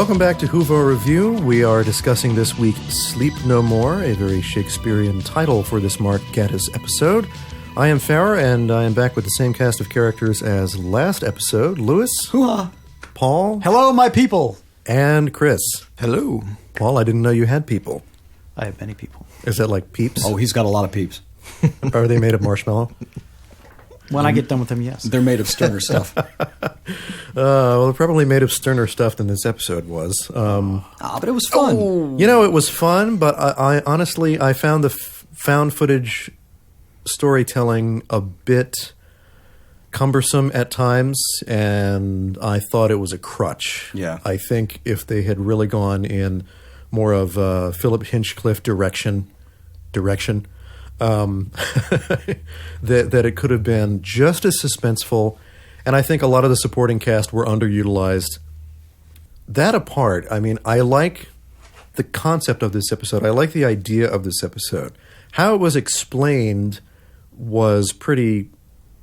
Welcome back to Whovo Review. We are discussing this week Sleep No More, a very Shakespearean title for this Mark Gatiss episode. I am Farrar, and I am back with the same cast of characters as last episode. Lewis. Hoo-ha. Paul. Hello, my people. And Chris. Hello. Paul, I didn't know you had people. I have many people. Is that like peeps? Oh, he's got a lot of peeps. Are they made of marshmallow? When I get done with them, yes. They're made of sterner stuff. Well, they're probably made of sterner stuff than this episode was. But it was fun. You know, it was fun, but I honestly, I found the found footage storytelling a bit cumbersome at times, and I thought it was a crutch. Yeah. I think if they had really gone in more of Philip Hinchcliffe direction, that it could have been just as suspenseful, and I think a lot of the supporting cast were underutilized. That apart, I mean, I like the concept of this episode. I like the idea of this episode. How it was explained was pretty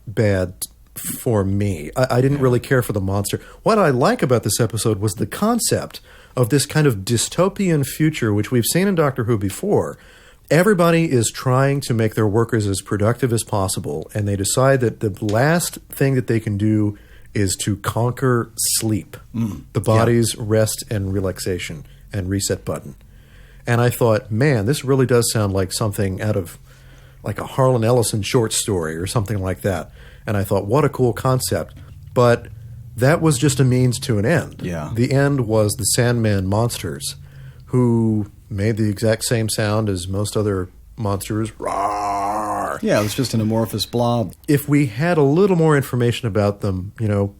bad for me. I didn't really care for the monster. What I like about this episode was the concept of this kind of dystopian future, which we've seen in Doctor Who before. Everybody is trying to make their workers as productive as possible, and they decide that the last thing that they can do is to conquer sleep, the body's rest and relaxation and reset button. And I thought, man, this really does sound like something out of like a Harlan Ellison short story or something like that. And I thought, what a cool concept. But that was just a means to an end. Yeah. The end was the Sandman monsters, who made the exact same sound as most other monsters. Roar! Yeah, it was just an amorphous blob. If we had a little more information about them, you know,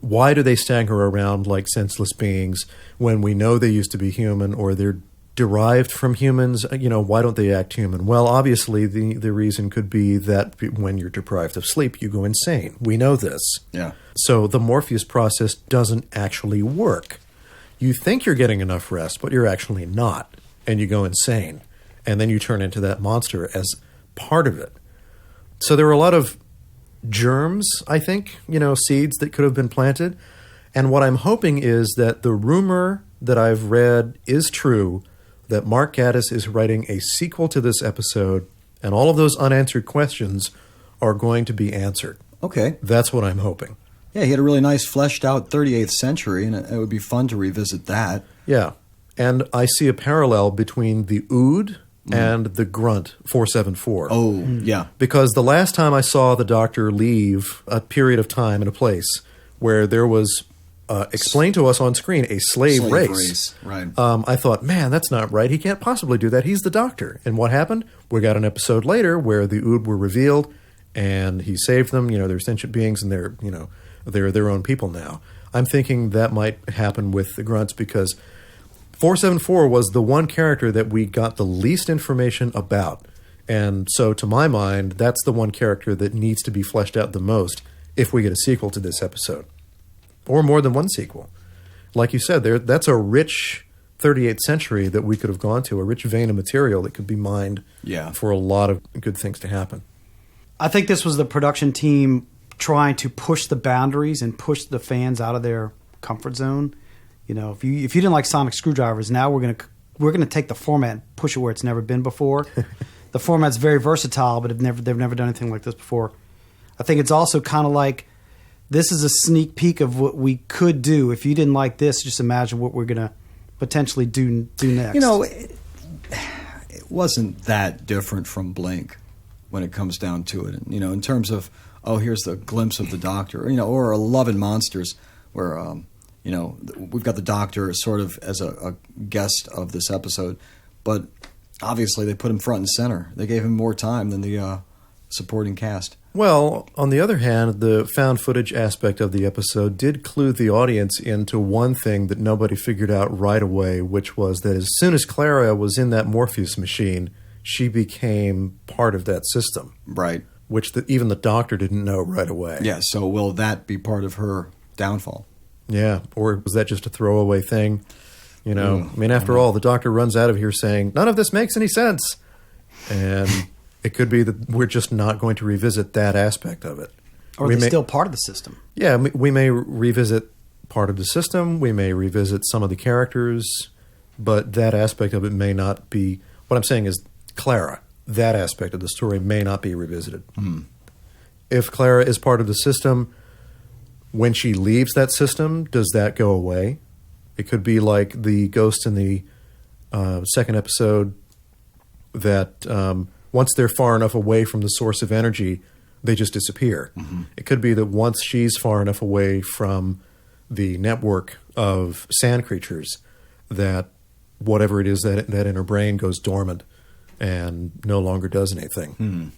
why do they stagger around like senseless beings when we know they used to be human, or they're derived from humans? You know, why don't they act human? Well, obviously the reason could be that when you're deprived of sleep, you go insane. We know this. Yeah. So the Morpheus process doesn't actually work. You think you're getting enough rest, but you're actually not, and you go insane. And then you turn into that monster as part of it. So there were a lot of germs, I think, you know, seeds that could have been planted. And what I'm hoping is that the rumor that I've read is true, that Mark Gatiss is writing a sequel to this episode, and all of those unanswered questions are going to be answered. Okay. That's what I'm hoping. Yeah, he had a really nice fleshed out 38th century, and it would be fun to revisit that. Yeah. And I see a parallel between the Ood and the Grunt 474. Oh, yeah. Because the last time I saw the Doctor leave a period of time and a place where there was, explained to us on screen, a slave race. Right. I thought, man, that's not right. He can't possibly do that. He's the Doctor. And what happened? We got an episode later where the Ood were revealed, and he saved them. You know, they're sentient beings, and they're, you know, they're their own people now. I'm thinking that might happen with the Grunts, because 474 was the one character that we got the least information about. And so to my mind, that's the one character that needs to be fleshed out the most if we get a sequel to this episode. Or more than one sequel. Like you said, that's a rich 38th century that we could have gone to, a rich vein of material that could be mined for a lot of good things to happen. I think this was the production team trying to push the boundaries and push the fans out of their comfort zone. You know, if you didn't like sonic screwdrivers, now we're gonna take the format and push it where it's never been before. The format's very versatile, but they've never done anything like this before. I think it's also kind of like this is a sneak peek of what we could do. If you didn't like this, just imagine what we're gonna potentially do next. You know, it wasn't that different from Blink when it comes down to it. You know, in terms of, oh, here's the glimpse of the Doctor, you know, or Love and Monsters, where, you know, we've got the Doctor sort of as a guest of this episode, but obviously they put him front and center. They gave him more time than the supporting cast. Well, on the other hand, the found footage aspect of the episode did clue the audience into one thing that nobody figured out right away, which was that as soon as Clara was in that Morpheus machine, she became part of that system. Right. Which even the Doctor didn't know right away. Yeah, so will that be part of her downfall? Yeah, or was that just a throwaway thing? You know, I mean, after all, the Doctor runs out of here saying, none of this makes any sense. And it could be that we're just not going to revisit that aspect of it. Or they're still part of the system. Yeah, we may revisit part of the system. We may revisit some of the characters, but that aspect of it may not be. What I'm saying is, Clara, that aspect of the story may not be revisited. If Clara is part of the system, when she leaves that system, does that go away? It could be like the ghost in the second episode that once they're far enough away from the source of energy, they just disappear. It could be that once she's far enough away from the network of sand creatures that whatever it is that in her brain goes dormant and no longer does anything.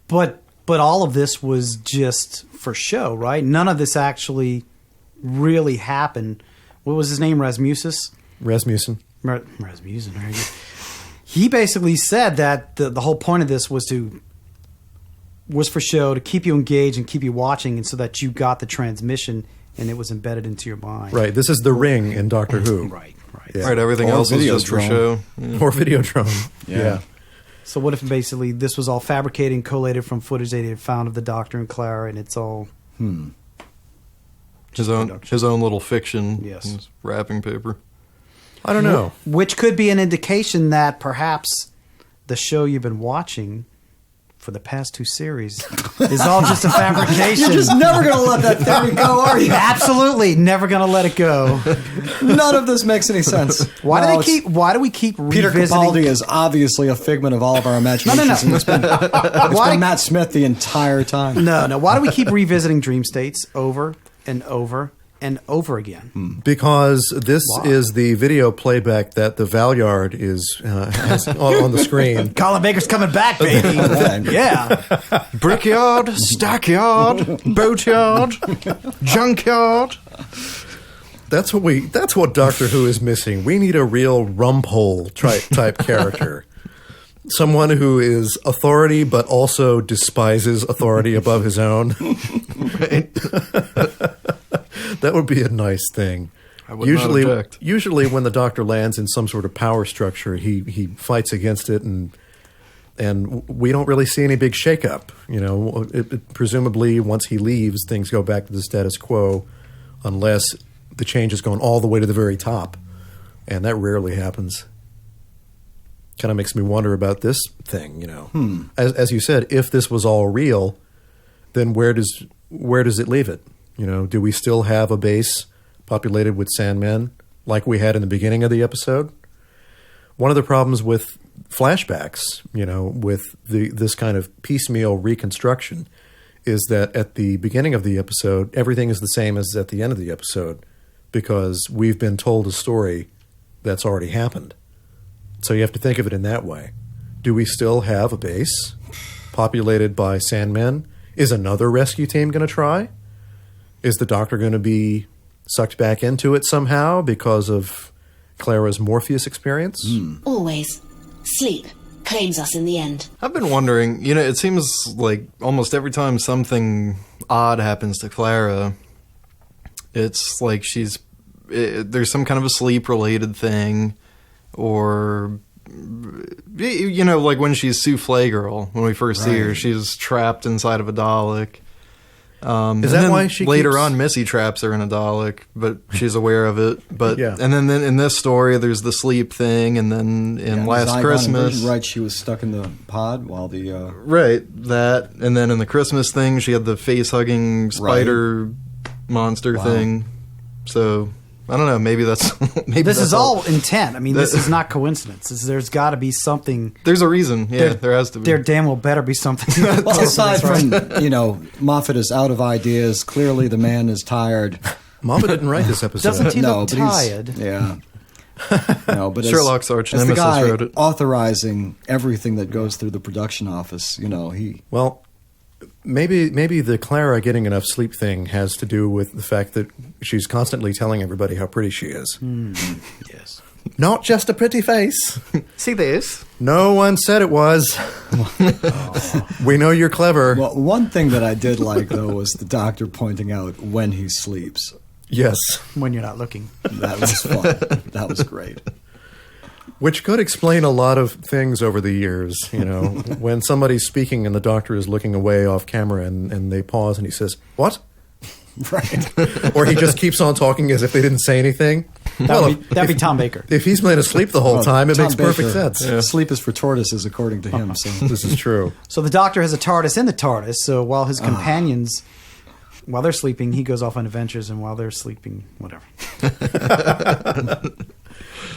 But all of this was just for show, right? None of this actually really happened. What was his name? Rasmussen. Rasmussen. Rasmussen. Right? He basically said that the whole point of this was for show, to keep you engaged and keep you watching, and so that you got the transmission and it was embedded into your mind. Right. This is the ring in Doctor Who. Right. Yeah. Right. Everything Or else is just for Videodrome. show. Or Videodrome. Yeah. So what if basically this was all fabricated and collated from footage they had found of the Doctor and Clara, and it's all His own little fiction. Yes. His wrapping paper. I don't know. which could be an indication that perhaps the show you've been watching for the past 2 series is all just a fabrication. You're just never going to let that theory go, are you? Absolutely never going to let it go. None of this makes any sense. Why No, do we keep Peter revisiting? Capaldi is obviously a figment of all of our imaginations. No. And it's been Matt Smith the entire time. No. Why do we keep revisiting dream states over and over and over again? Because this Why? is the video playback that the Valyard has on the screen. Colin Baker's coming back, baby. Yeah. Brickyard, stackyard, boatyard, junkyard. That's what Doctor Who is missing. We need a real Rumpole type character. Someone who is authority but also despises authority above his own. Right. That would be a nice thing. I would not object. Usually when the Doctor lands in some sort of power structure, he fights against it, and we don't really see any big shakeup. You know, presumably once he leaves, things go back to the status quo, unless the change has gone all the way to the very top, and that rarely happens. Kind of makes me wonder about this thing. You know, as you said, if this was all real, then where does it leave it? You know, do we still have a base populated with Sandmen like we had in the beginning of the episode? One of the problems with flashbacks, you know, with this kind of piecemeal reconstruction, is that at the beginning of the episode, everything is the same as at the end of the episode because we've been told a story that's already happened. So you have to think of it in that way. Do we still have a base populated by Sandmen? Is another rescue team going to try? Is the Doctor going to be sucked back into it somehow because of Clara's Morpheus experience? Always. Sleep claims us in the end. I've been wondering, you know, it seems like almost every time something odd happens to Clara, it's like there's some kind of a sleep-related thing, or, you know, like when she's Souffle Girl, when we first see her, she's trapped inside of a Dalek. Is that why she later keeps... on Missy traps her in a Dalek, but she's aware of it. But Yeah. and then in this story, there's the sleep thing, and then in Last Zygon Christmas, inversion, right? She was stuck in the pod while the right, that, and then in the Christmas thing, she had the face hugging spider monster thing. So I don't know. Maybe that's This is all intent. I mean, this is not coincidence. There's got to be something. There's a reason. Yeah, there has to be. There damn well better be something. well, aside from you know, Moffat is out of ideas. Clearly, the man is tired. Moffat didn't write this episode. Doesn't he No, look but he's tired? yeah. No, but Sherlock's arch as the nemesis guy wrote it. authorizing everything that goes through the production office, you know, he Well, maybe the Clara getting enough sleep thing has to do with the fact that she's constantly telling everybody how pretty she is. Yes. Not just a pretty face. See this? No one said it was. We know you're clever. Well, one thing that I did like though was the Doctor pointing out when he sleeps. Yes. When you're not looking. That was fun. That was great. Which could explain a lot of things over the years. You know, when somebody's speaking and the Doctor is looking away off camera and they pause and he says, "What?" Right. Or he just keeps on talking as if they didn't say anything. That'd be Tom Baker. If he's been asleep the whole time, it Tom makes perfect Baker, sense. Sleep is for tortoises, according to him. So This is true. So the Doctor has a TARDIS in the TARDIS. So while his companions, while they're sleeping, he goes off on adventures, and while they're sleeping, whatever.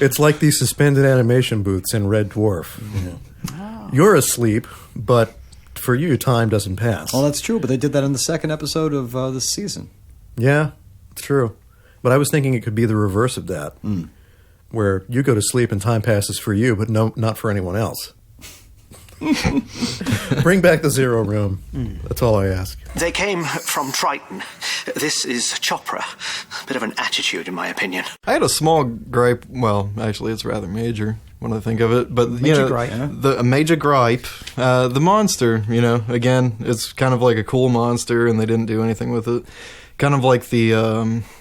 It's like these suspended animation booths in Red Dwarf. You're asleep, but for you, time doesn't pass. well, that's true, but they did that in the second episode of this season. Yeah, it's true. But I was thinking it could be the reverse of that, where you go to sleep and time passes for you, but not for anyone else. Bring back the Zero Room. That's all I ask. They came from Triton. This is Chopra. Bit of an attitude, in my opinion. I had a small gripe. Well, actually, it's rather major when I think of it. But Major gripe. a major gripe. The monster. Again, it's kind of like a cool monster, and they didn't do anything with it. Kind of like the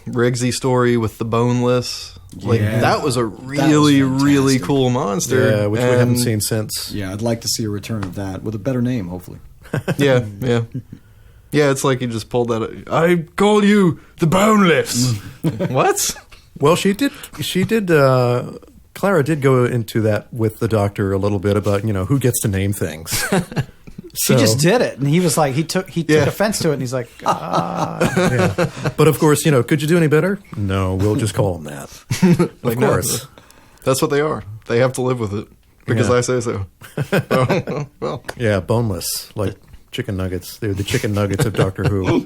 Riggsy story with the boneless. Like that was a really, really cool monster. Yeah, which we haven't seen since. Yeah, I'd like to see a return of that with a better name, hopefully. Yeah. It's like he just pulled that. I call you the boneless. What? Well, she did. Clara did go into that with the Doctor a little bit about who gets to name things. She just did it, and he was like, he took offense to it, and he's like, Yeah. But of course, could you do any better? No, we'll just call them that. Of course. That's what they are. They have to live with it because Yeah. I say so. Well, Yeah, boneless, like chicken nuggets. They're the chicken nuggets of Doctor Who.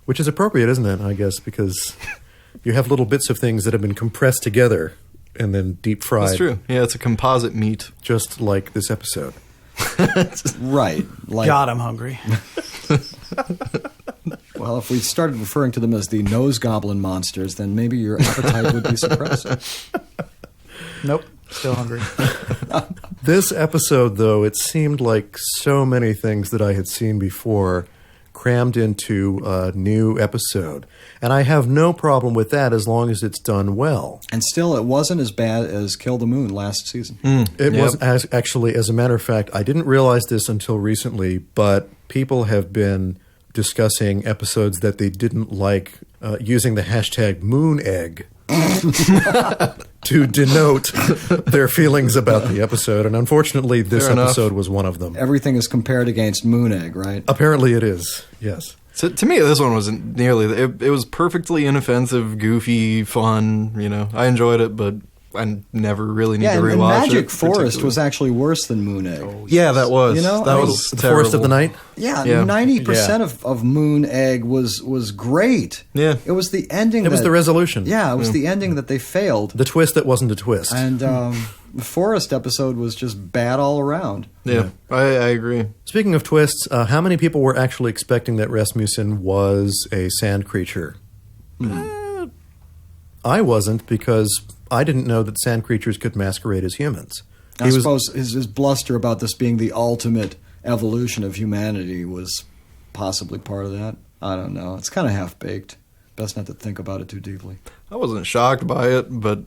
Which is appropriate, isn't it, I guess, because you have little bits of things that have been compressed together and then deep fried. that's true. Yeah, it's a composite meat. Just like this episode. Right. Like, God, I'm hungry. well, if we started referring to them as the nose goblin monsters, then maybe your appetite would be suppressed. Nope, still hungry. This episode, though, it seemed like so many things that I had seen before crammed into a new episode. And I have no problem with that as long as it's done well. And still, it wasn't as bad as Kill the Moon last season. It was actually, as a matter of fact, I didn't realize this until recently, but people have been discussing episodes that they didn't like using the hashtag moon egg to denote their feelings about the episode. And unfortunately, this Fair enough. episode was one of them. Everything is compared against Moon Egg, right? Apparently it is, yes. So to me, this one wasn't nearly. It was perfectly inoffensive, goofy, fun. I enjoyed it, but I never really need to and rewatch it. Magic Forest particularly. was actually worse than Moon Egg. Yeah, that was. that that was was The terrible. Forest of the Night? Yeah, Yeah. 90% of Moon Egg was great. Yeah. It was the ending. It was the resolution. Yeah, it was the ending that they failed. The twist that wasn't a twist. And the Forest episode was just bad all around. Yeah, I agree. Speaking of twists, how many people were actually expecting that Rasmussen was a sand creature? I wasn't, because I didn't know that sand creatures could masquerade as humans. I suppose his bluster about this being the ultimate evolution of humanity was possibly part of that. I don't know. It's kind of half-baked. Best not to think about it too deeply. I wasn't shocked by it, but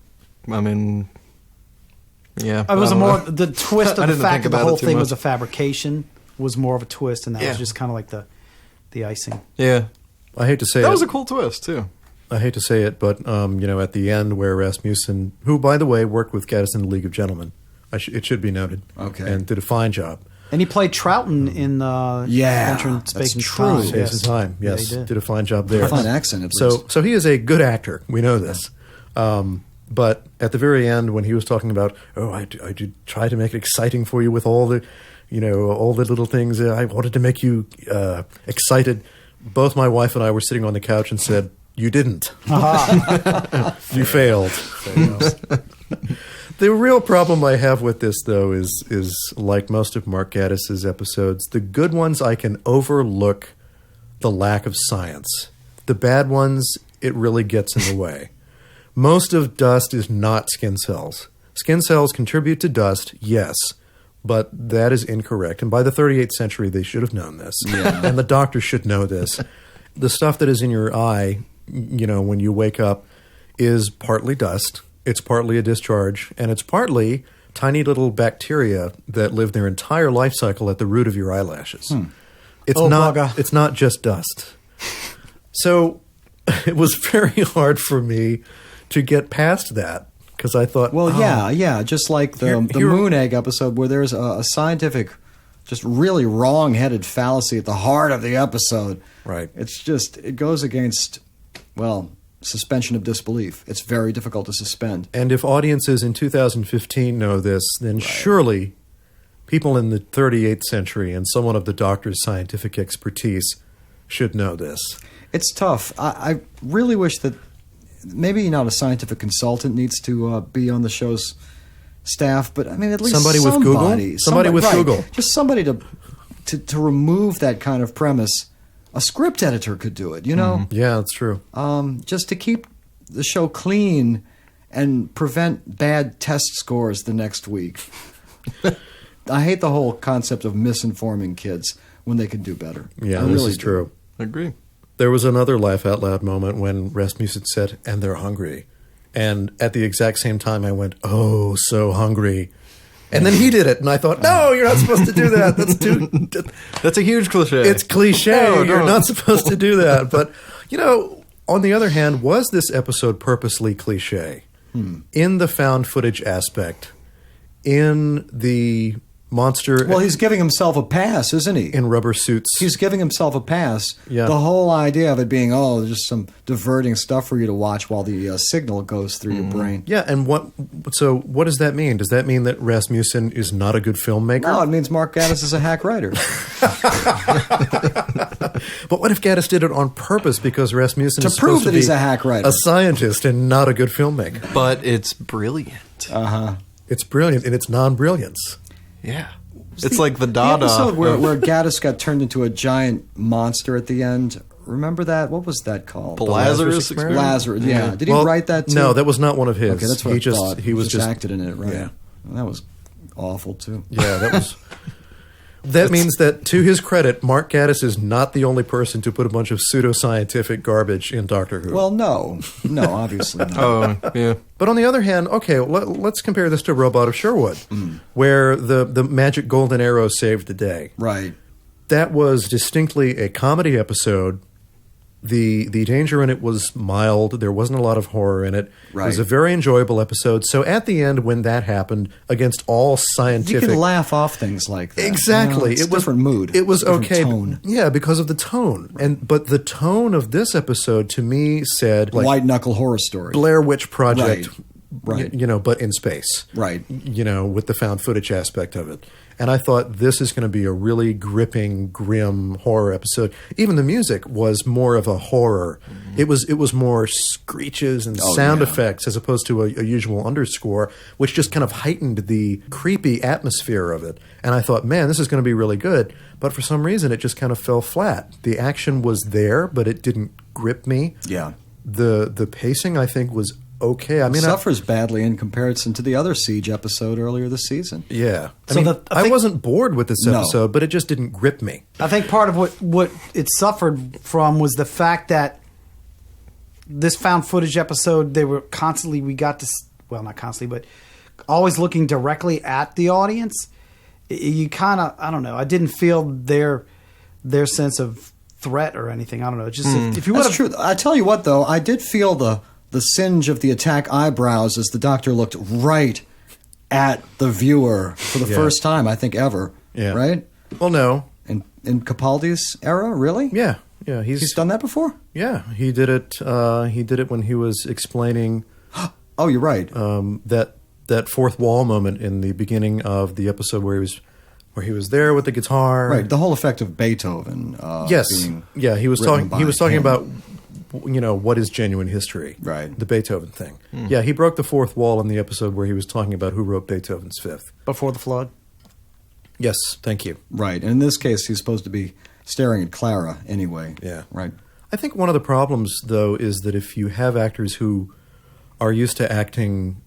I mean, yeah. It was I don't more know. the twist I of the didn't fact think that the about whole it too thing much. was a fabrication was more of a twist, and that was Yeah. just kind of like the icing. Yeah, I hate to say that it. was a cool twist too. I hate to say it, but at the end where Rasmussen, who by the way worked with Gaddis in the League of Gentlemen, it should be noted, Okay. and did a fine job. And he played Troughton in Yeah, Adventure in that's Space and true. Time. Space and Time, Yeah, yes, he did. did a fine job there. Fine accent, at least. So he is a good actor. We know this. But at the very end, when he was talking about, I did try to make it exciting for you with all the, all the little things. I wanted to make you excited. Both my wife and I were sitting on the couch and said, "You didn't. You failed." The real problem I have with this, though, is like most of Mark Gaddis's episodes, the good ones I can overlook the lack of science. The bad ones, it really gets in the way. Most of dust is not skin cells. Skin cells contribute to dust, yes, but that is incorrect. And by the 38th century, they should have known this. Yeah. And the doctor should know this. The stuff that is in your eye, when you wake up, is partly dust. It's partly a discharge, and it's partly tiny little bacteria that live their entire life cycle at the root of your eyelashes. It's Oh, not. bugger. It's not just dust. So it was very hard for me to get past that because I thought, Well, oh, yeah, just like the Here- Moon Egg episode where there's a scientific, just really wrong-headed fallacy at the heart of the episode. Right. It's just, it goes against, well, suspension of disbelief. It's very difficult to suspend. And if audiences in 2015 know this, then surely people in the 38th century and someone of the Doctor's scientific expertise should know this. It's tough. I really wish that maybe not a scientific consultant needs to be on the show's staff, but I mean at least Somebody with Google? Somebody with right. Google. Just somebody to remove that kind of premise. A script editor could do it, you know? Yeah, that's true. Just to keep the show clean and prevent bad test scores the next week. I hate the whole concept of misinforming kids when they can do better. Yeah, I this really is do. true. I agree. There was another laugh out loud moment when Rasmussen said, "And they're hungry." And at the exact same time, I went, "Oh, so hungry." And then he did it, and I thought, "No, you're not supposed to do that. That's too. That's a huge cliche. It's cliche. No, You're no. not supposed to do that." But on the other hand, was this episode purposely cliche in the found footage aspect, in the monster Well, he's giving himself a pass, isn't he? in rubber suits? He's giving himself a pass. Yeah. The whole idea of it being, just some diverting stuff for you to watch while the signal goes through your brain. Yeah, and what does that mean? Does that mean that Rasmussen is not a good filmmaker? No, it means Mark Gatiss is a hack writer. But what if Gaddis did it on purpose because Rasmussen To is prove supposed that to be he's a hack writer. a scientist and not a good filmmaker? But it's brilliant. It's brilliant in its non-brilliance. Yeah. It's like the Dada. The episode where Gaddis got turned into a giant monster at the end. Remember that? What was that called? The Lazarus experiment? Lazarus, yeah. Did he Well, write that too? No, that was not one of his. Okay, that's what he I just thought. he was just acted in it, right? Yeah. Well, that was awful too. Yeah, that was. That means that, to his credit, Mark Gatiss is not the only person to put a bunch of pseudoscientific garbage in Doctor Who. Well, no, obviously not. Oh, yeah. But on the other hand, okay, let's compare this to Robot of Sherwood, where the magic golden arrow saved the day. Right. That was distinctly a comedy episode. The danger in it was mild. There wasn't a lot of horror in it. Right. It was a very enjoyable episode. So at the end, when that happened, against all You scientific... can laugh off things like that. Exactly. It's It was different mood. It was different okay. Tone. Yeah, because of the tone. But the tone of this episode to me said like White knuckle horror story. Blair Witch Project, Right. But in space. Right. With the found footage aspect of it. And I thought this is going to be a really gripping, grim horror episode. Even the music was more of a horror. It was more screeches and sound effects as opposed to a usual underscore, which just kind of heightened the creepy atmosphere of it. And I thought, man, this is going to be really good. But for some reason, it just kind of fell flat. The action was there, but it didn't grip me. Yeah. The pacing, I think, was okay. I mean, suffers badly in comparison to the other Siege episode earlier this season. yeah. So I wasn't bored with this No. episode, but it just didn't grip me. I think part of what it suffered from was the fact that this found footage episode, they were constantly, not constantly, but always looking directly at the audience. You kind of, I don't know, I didn't feel their sense of threat or anything. I don't know. It's just if you would That's have true. I tell you what, though, I did feel the singe of the attack eyebrows as the Doctor looked right at the viewer for the Yeah. first time, I think, ever. Yeah. Right? Well, no. In Capaldi's era, really? Yeah. Yeah. He's done that before? Yeah. He did it. He did it when he was explaining Oh, you're right. that fourth wall moment in the beginning of the episode where he was there with the guitar. Right. The whole effect of Beethoven. Yes. Being Yeah. He was written talking. He by was talking him. about what is genuine history. Right. The Beethoven thing. Yeah. He broke the fourth wall in the episode where he was talking about who wrote Beethoven's Fifth. before the flood. Yes. Thank you. Right. And in this case, he's supposed to be staring at Clara anyway. Yeah. Right. I think one of the problems, though, is that if you have actors who are used to acting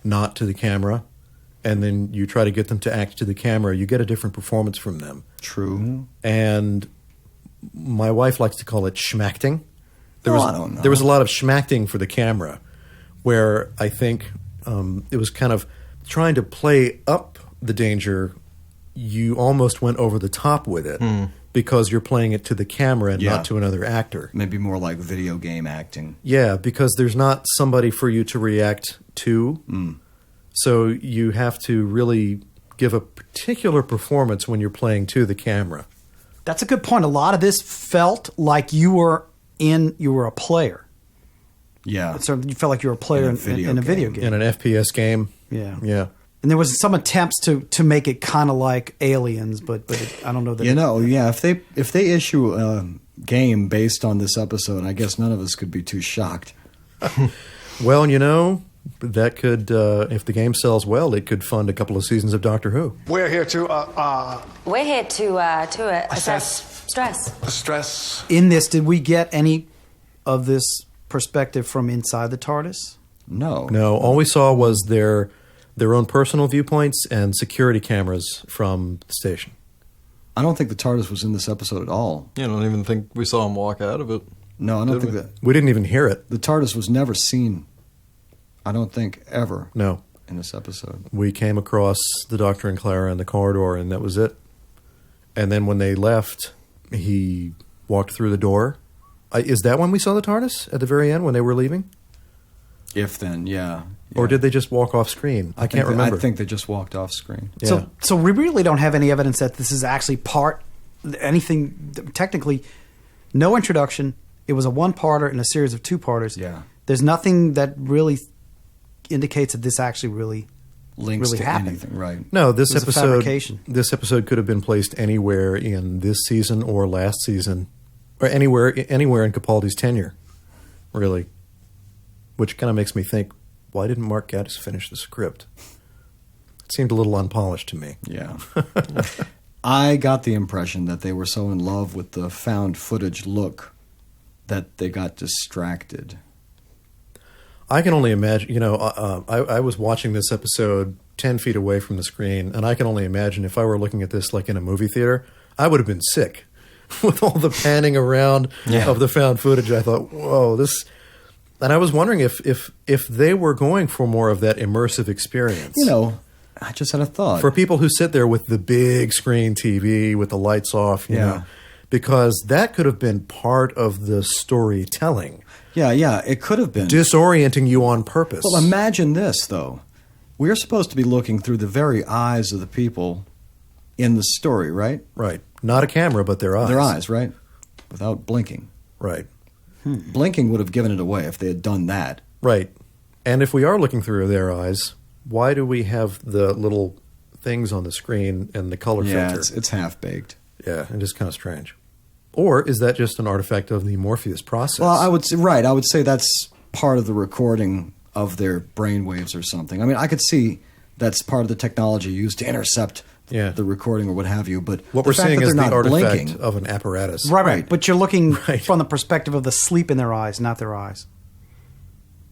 not to the camera, and then you try to get them to act to the camera, you get a different performance from them. True. And my wife likes to call it schmacting. I don't know. There was a lot of schmacting for the camera, where I think it was kind of trying to play up the danger. You almost went over the top with it because you're playing it to the camera and Yeah. not to another actor. Maybe more like video game acting. Yeah, because there's not somebody for you to react to. So you have to really give a particular performance when you're playing to the camera. That's a good point. A lot of this felt like you were a player. Yeah. So you felt like you were a player in a video game. In an FPS game. Yeah. Yeah. And there was some attempts to make it kind of like Aliens, but I don't know that. If they issue a game based on this episode, I guess none of us could be too shocked. Well, that could, if the game sells well, it could fund a couple of seasons of Doctor Who. We're here to assess stress. stress. In this, did we get any of this perspective from inside the TARDIS? No. No, all we saw was their own personal viewpoints and security cameras from the station. I don't think the TARDIS was in this episode at all. Yeah, I don't even think we saw him walk out of it. No, I don't Did think we? that. We didn't even hear it. The TARDIS was never seen, I don't think, ever No. in this episode. We came across the Doctor and Clara in the corridor, and that was it. And then when they left, he walked through the door. Is that when we saw the TARDIS? At the very end, when they were leaving? If then, yeah. Or did they just walk off screen? I can't remember. I think they just walked off screen. Yeah. So we really don't have any evidence that this is actually anything. Technically, no introduction. It was a one-parter and a series of two-parters. Yeah. There's nothing that really indicates that this actually really Links really to happened. anything, right? No, this It was a episode. fabrication. This episode could have been placed anywhere in this season or last season, or anywhere in Capaldi's tenure, really. Which kind of makes me think, why didn't Mark Gatiss finish the script? It seemed a little unpolished to me. Yeah. I got the impression that they were so in love with the found footage look that they got distracted. I can only imagine. I was watching this episode 10 feet away from the screen, and I can only imagine if I were looking at this like in a movie theater, I would have been sick with all the panning around of the found footage. I thought, whoa, this. And I was wondering if they were going for more of that immersive experience. I just had a thought. For people who sit there with the big screen TV with the lights off, you know, because that could have been part of the storytelling. Yeah, it could have been. Disorienting you on purpose. Well, imagine this, though. We're supposed to be looking through the very eyes of the people in the story, right? Right. Not a camera, but their eyes. Their eyes, right? Without blinking. Right. Blinking would have given it away if they had done that. Right. And if we are looking through their eyes, why do we have the little things on the screen and the color filter? It's half-baked. Yeah, and just kind of strange. Or is that just an artifact of the Morpheus process? Well, I would say that's part of the recording of their brainwaves or something. I mean, I could see that's part of the technology used to intercept the recording or what have you. But what the we're fact seeing that is they're the not artifact blinking, of an apparatus. Right. But you're looking Right. from the perspective of the sleep in their eyes, not their eyes.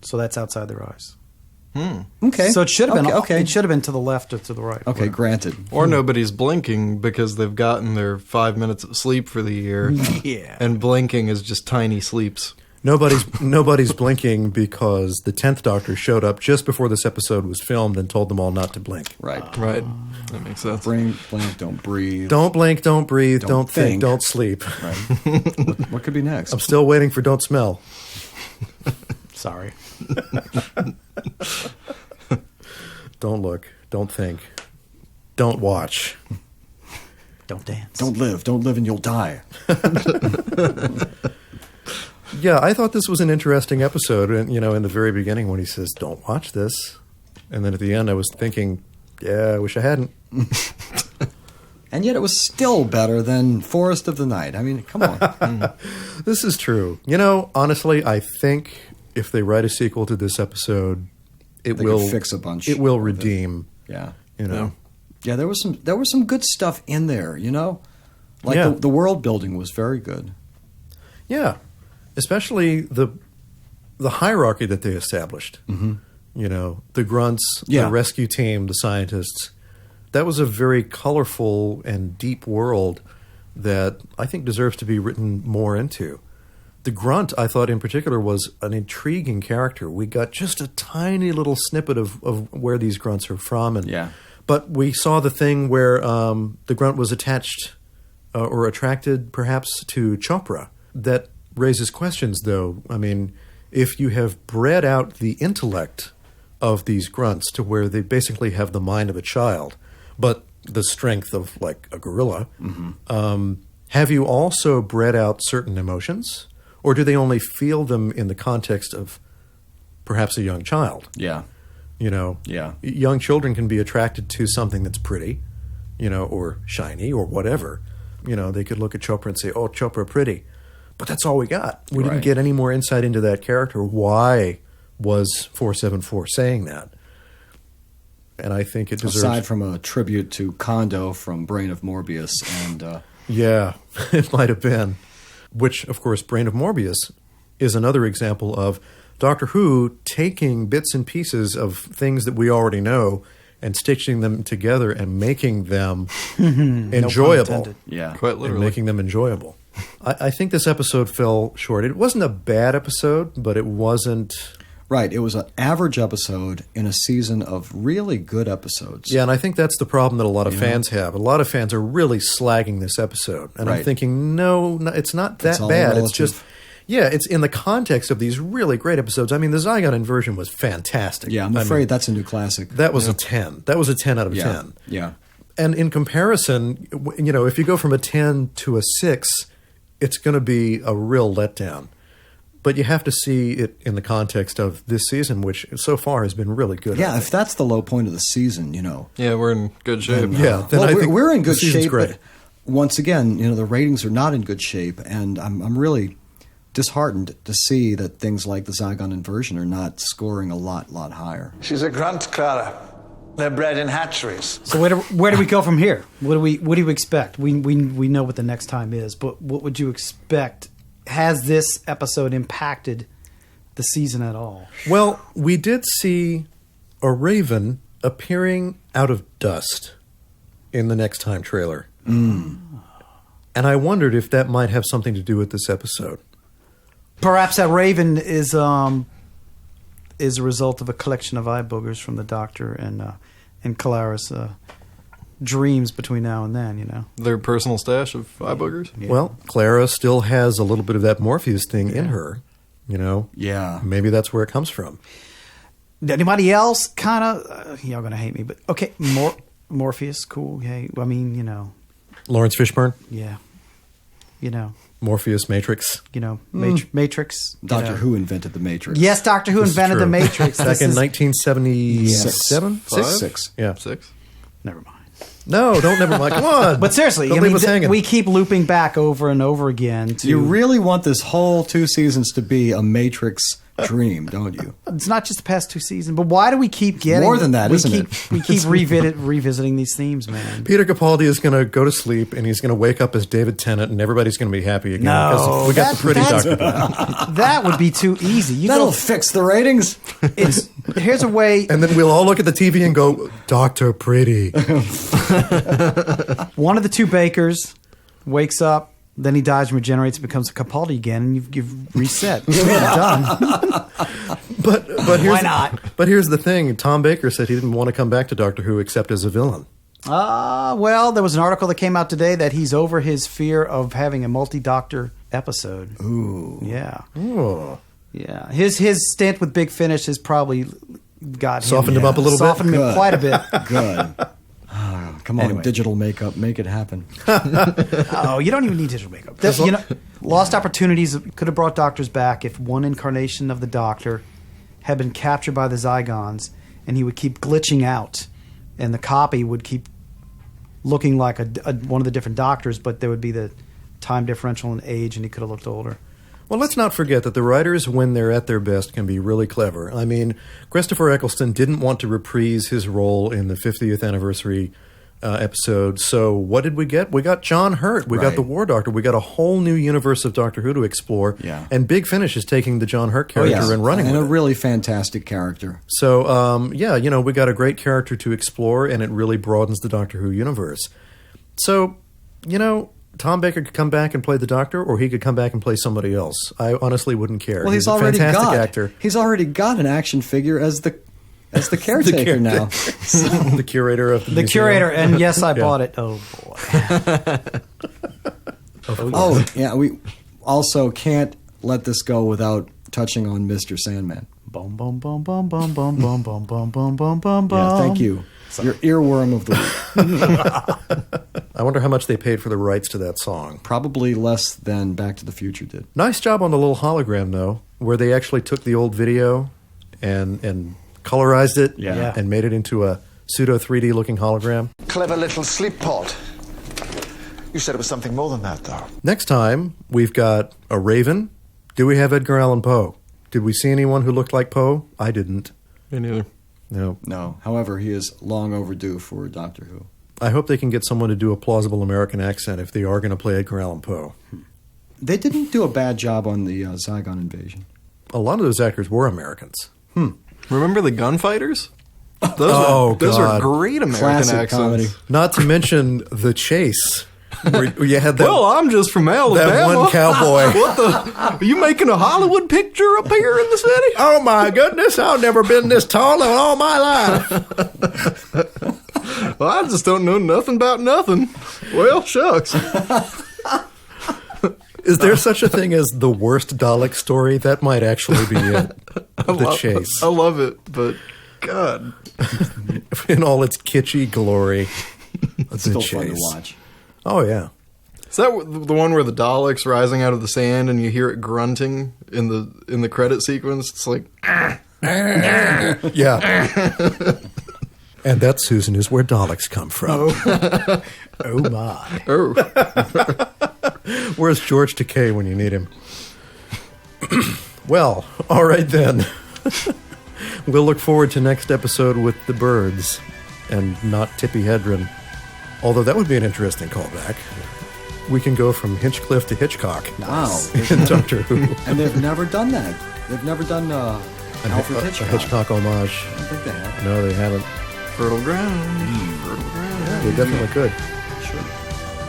So that's outside their eyes. Okay. So it should have been. Okay. It should have been to the left or to the right. Okay, granted. Or nobody's blinking because they've gotten their 5 minutes of sleep for the year. Yeah. And blinking is just tiny sleeps. Nobody's blinking because the 10th Doctor showed up just before this episode was filmed and told them all not to blink. Right. Right. That makes sense. Blink, don't breathe. Don't blink, don't breathe, don't think, think. don't sleep. Right. what could be next? I'm still waiting for don't smell. Sorry. Don't look, don't think, don't watch. Don't dance. Don't live and you'll die. Yeah, I thought this was an interesting episode. And, in the very beginning when he says, don't watch this. And then at the end, I was thinking, yeah, I wish I hadn't. And yet it was still better than Forest of the Night. I mean, come on. This is true. Honestly, I think if they write a sequel to this episode, They could fix a bunch It will of it. redeem. Yeah. Yeah. There was some good stuff in there, Like Yeah. the world building was very good. Yeah. Especially the hierarchy that they established. Mm-hmm. The grunts, Yeah. the rescue team, the scientists. That was a very colorful and deep world that I think deserves to be written more into. The grunt, I thought in particular, was an intriguing character. We got just a tiny little snippet of where these grunts are from. Yeah. But we saw the thing where the grunt was attached or attracted perhaps to Chopra. That raises questions, though. I mean, if you have bred out the intellect of these grunts to where they basically have the mind of a child, but the strength of, like, a gorilla, have you also bred out certain emotions? Or do they only feel them in the context of perhaps a young child? Yeah. You know, Yeah. young children can be attracted to something that's pretty, you know, or shiny or whatever. You know, they could look at Chopra and say, oh, Chopra, pretty. But that's all we got. We didn't Right. get any more insight into that character. Why was 474 saying that? And I think it deserves... Aside from a tribute to Kondo from Brain of Morbius and... Yeah, it might have been. Which, of course, Brain of Morbius is another example of Doctor Who taking bits and pieces of things that we already know and stitching them together and making them enjoyable. intended. yeah. Quite And literally. making them enjoyable. I think this episode fell short. It wasn't a bad episode, but it wasn't... Right. It was an average episode in a season of really good episodes. Yeah, and I think that's the problem that a lot of fans have. A lot of fans are really slagging this episode. And I'm Right. thinking, no, it's not that It's all bad. relative. It's just... Yeah, it's in the context of these really great episodes. I mean, the Zygon inversion was fantastic. Yeah, I'm I afraid mean, that's a new classic. that was a 10. That was a 10 out of yeah. 10. Yeah. And in comparison, you know, if you go from a 10 to a 6, it's going to be a real letdown. But you have to see it in the context of this season, which so far has been really good. Yeah, I if think. that's the low point of the season, you know. Yeah, we're in good shape. Yeah, then Well, I think we're in the good season's shape, great. but once again, you know, the ratings are not in good shape, and I'm really disheartened to see that things like the Zygon inversion are not scoring a lot higher. She's a grunt, Clara. They're bred in hatcheries. So where do we go from here? What do you expect? We know what the next time is, but what would you expect? Has this episode impacted the season at all? Well, we did see a raven appearing out of dust in the Next Time trailer. And I wondered if that might have something to do with this episode. Perhaps that raven is a result of a collection of eye boogers from the Doctor and Clara's dreams between now and then. You know, Their personal stash of eye boogers. Yeah. Well, Clara still has a little bit of that Morpheus thing in her. You know, Yeah. maybe that's where it comes from. Anybody else kind of y'all gonna hate me, but okay, Morpheus, cool. Hey, I mean, you know, Lawrence Fishburne, yeah, you know, Morpheus, Matrix. Matrix. you Doctor know. Who invented the Matrix. Yes, Doctor Who This is invented the true. Matrix. Back This in is- 1977? Five? Six. Yeah. 6. Never mind. No, don't never mind. Come on. But seriously, Don't I leave mean, us hanging. we keep looping back over and over again. To, You really want this whole 2 seasons to be a Matrix dream, don't you? It's not just the past 2 seasons, but why do we keep getting more than that, we isn't keep, it? We keep revisiting these themes, man. Peter Capaldi is going to go to sleep and he's going to wake up as David Tennant and everybody's going to be happy again. No, because we got the pretty that's- Doctor back. That would be too easy. You That'll go, fix the ratings. here's a way. And then we'll all look at the TV and go, Dr. Pretty. One of the 2 bakers wakes up, then he dies and regenerates, becomes a Capaldi again, and you've reset. You're done. But here's Why not? But here's the thing. Tom Baker said he didn't want to come back to Doctor Who except as a villain. Well, there was an article that came out today that he's over his fear of having a multi-doctor episode. Ooh. Yeah. Oh. Yeah. His stint with Big Finish has probably got Softened him up a little bit? Softened him Good. quite a bit. Good. Come on, Anyway. digital makeup, make it happen. Oh, you don't even need digital makeup. You know, lost opportunities could have brought doctors back if one incarnation of the Doctor had been captured by the Zygons, and he would keep glitching out, and the copy would keep looking like one of the different Doctors, but there would be the time differential in age, and he could have looked older. Well, let's not forget that the writers, when they're at their best, can be really clever. I mean, Christopher Eccleston didn't want to reprise his role in the 50th anniversary episode. So what did we get? We got John Hurt. We got Right. the War Doctor. We got a whole new universe of Doctor Who to explore. Yeah. And Big Finish is taking the John Hurt character and running and with a it. really fantastic character. So, yeah, you know, we got a great character to explore, and it really broadens the Doctor Who universe. So, you know, Tom Baker could come back and play the Doctor, or he could come back and play somebody else. I honestly wouldn't care. Well, he's a already fantastic got actor. He's already got an action figure as As the caretaker now. The curator of the The museum. curator, and yes, I bought it. Oh boy. Oh, yeah. We also can't let this go without touching on Mr. Sandman. Bum bum bum bum bum bum bum bum bum bum bum bum. Yeah, thank you. Your earworm of the week. I wonder how much they paid for the rights to that song. Probably less than Back to the Future did. Nice job on the little hologram, though, where they actually took the old video and colorized it Yeah. and made it into a pseudo 3D looking hologram. Clever little sleep pod. You said it was something more than that, though. Next time, we've got a raven. Do we have Edgar Allan Poe? Did we see anyone who looked like Poe? I didn't. Me neither. No. No. However, he is long overdue for Doctor Who. I hope they can get someone to do a plausible American accent if they are going to play Edgar Allan Poe. They didn't do a bad job on the Zygon invasion. A lot of those actors were Americans. Remember the Gunfighters? Those God. are great American Classic accents. comedy. Not to mention The Chase. Where you had that, Well, I'm just from Alabama. that one cowboy. What the? Are you making a Hollywood picture up here in the city? Oh my goodness, I've never been this tall in all my life. Well, I just don't know nothing about nothing. Well, shucks. Is there such a thing as the worst Dalek story? That might actually be it. The Chase. I love it, but God. In all its kitschy glory. It's still fun to watch. Oh, yeah. Is that the one where the Dalek's rising out of the sand and you hear it grunting in the credit sequence? It's like, Yeah. And that, Susan, is where Daleks come from. Oh my. oh, Where's George Takei when you need him? Well, all right then. We'll look forward to next episode with the birds and not Tippi Hedren. Although that would be an interesting callback. We can go from Hinchcliffe to Hitchcock Wow. in Doctor Who. And they've never done that. They've never done Alfred A Hitchcock. Hitchcock homage. I don't think they have. No, they haven't. fertile ground. Fertile ground. They definitely could. Sure.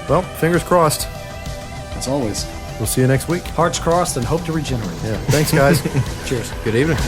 Well, fingers crossed. As always. We'll see you next week. Hearts crossed and hope to regenerate. Yeah. Thanks, guys. Cheers. Good evening.